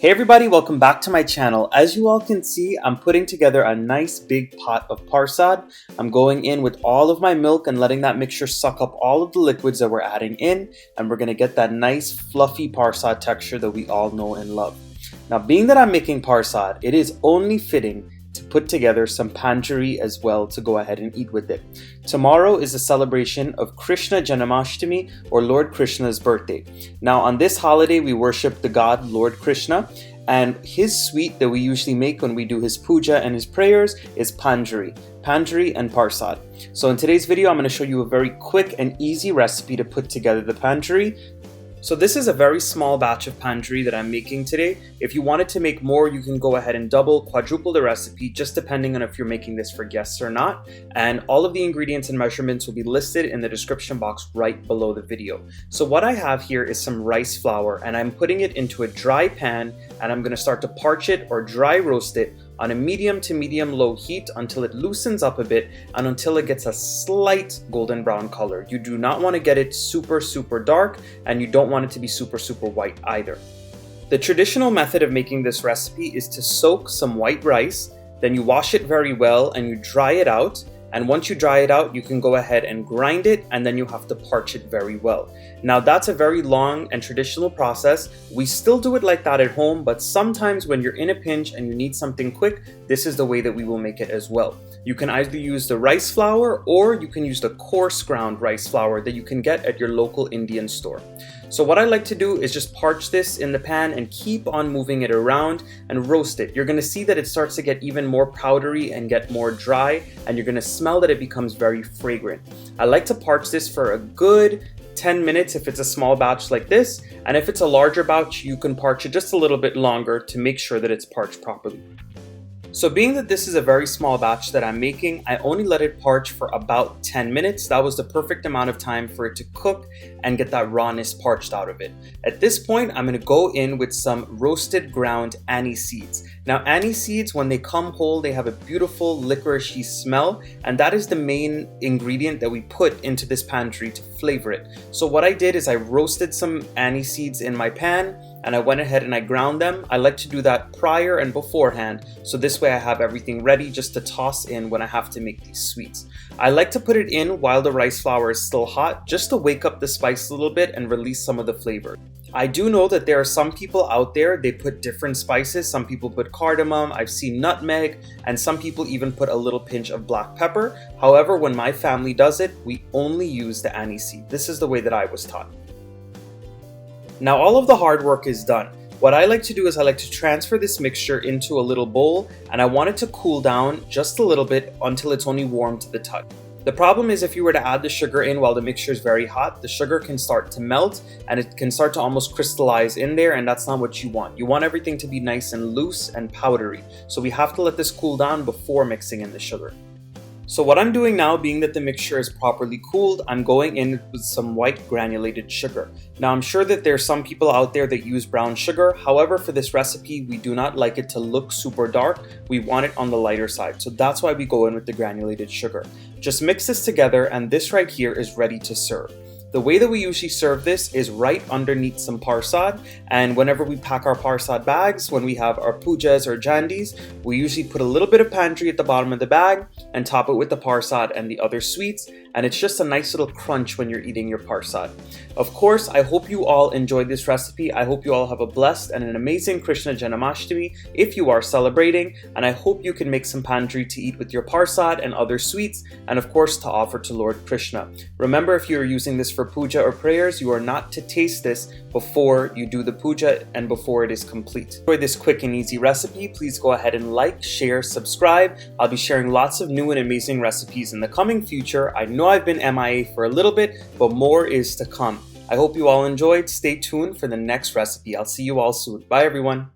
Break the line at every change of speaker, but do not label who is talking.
Hey everybody, welcome back to my channel. As you all can see, I'm putting together a nice big pot of parsad. I'm going in with all of my milk and letting that mixture suck up all of the liquids that we're adding in, and we're going to get that nice fluffy parsad texture that we all know and love. Now, being that I'm making parsad, it is only fitting to put together some panjiri as well to go ahead and eat with it. Tomorrow is a celebration of Krishna Janmashtami, or Lord Krishna's birthday. Now on this holiday we worship the god Lord Krishna, and his sweet that we usually make when we do his puja and his prayers is panjiri and parsad. So in today's video I'm going to show you a very quick and easy recipe to put together the panjiri. So this is a very small batch of panjiri that I'm making today. If you wanted to make more, you can go ahead and double, quadruple the recipe, just depending on if you're making this for guests or not. And all of the ingredients and measurements will be listed in the description box right below the video. So what I have here is some rice flour, and I'm putting it into a dry pan, and I'm going to start to parch it or dry roast it on a medium to medium low heat until it loosens up a bit and until it gets a slight golden brown color. You do not want to get it super dark, and you don't want it to be super white either. The traditional method of making this recipe is to soak some white rice, then you wash it very well and you dry it out. And once you dry it out, you can go ahead and grind it, and then you have to parch it very well. Now that's a very long and traditional process. We still do it like that at home, but sometimes when you're in a pinch and you need something quick, this is the way that we will make it as well. You can either use the rice flour or you can use the coarse ground rice flour that you can get at your local Indian store. So what I like to do is just parch this in the pan and keep on moving it around and roast it. You're going to see that it starts to get even more powdery and get more dry, and you're going to smell that it becomes very fragrant. I like to parch this for a good 10 minutes if it's a small batch like this, and if it's a larger batch, you can parch it just a little bit longer to make sure that it's parched properly. So being that this is a very small batch that I'm making, I only let it parch for about 10 minutes. That was the perfect amount of time for it to cook and get that rawness parched out of it. At this point, I'm going to go in with some roasted ground anise seeds. Now anise seeds, when they come whole, they have a beautiful licoricey smell, and that is the main ingredient that we put into this panjiri to flavor it. So what I did is I roasted some anise seeds in my pan, and I went ahead and I ground them. I like to do that prior and beforehand, so this way I have everything ready just to toss in when I have to make these sweets. I like to put it in while the rice flour is still hot, just to wake up the spice a little bit and release some of the flavor. I do know that there are some people out there, they put different spices. Some people put cardamom, I've seen nutmeg, and some people even put a little pinch of black pepper. However, when my family does it, we only use the anise seed. This is the way that I was taught. Now all of the hard work is done. What I like to do is I like to transfer this mixture into a little bowl, and I want it to cool down just a little bit until it's only warm to the touch. The problem is if you were to add the sugar in while the mixture is very hot, the sugar can start to melt and it can start to almost crystallize in there, and that's not what you want. You want everything to be nice and loose and powdery. So we have to let this cool down before mixing in the sugar. So what I'm doing now, being that the mixture is properly cooled, I'm going in with some white granulated sugar. Now I'm sure that there's some people out there that use brown sugar. However, for this recipe, we do not like it to look super dark. We want it on the lighter side. So that's why we go in with the granulated sugar. Just mix this together, and this right here is ready to serve. The way that we usually serve this is right underneath some parsad, and whenever we pack our parsad bags, when we have our pujas or jandis, we usually put a little bit of panjiri at the bottom of the bag and top it with the parsad and the other sweets, and it's just a nice little crunch when you're eating your parsad. Of course, I hope you all enjoyed this recipe. I hope you all have a blessed and an amazing Krishna Janmashtami if you are celebrating, and I hope you can make some panjiri to eat with your parsad and other sweets, and of course to offer to Lord Krishna. Remember, if you are using this for puja or prayers, you are not to taste this before you do the puja and before it is complete. For this quick and easy recipe, please go ahead and like, share, subscribe. I'll be sharing lots of new and amazing recipes in the coming future. I know I've been MIA for a little bit, but more is to come. I hope you all enjoyed. Stay tuned for the next recipe. I'll see you all soon. Bye everyone.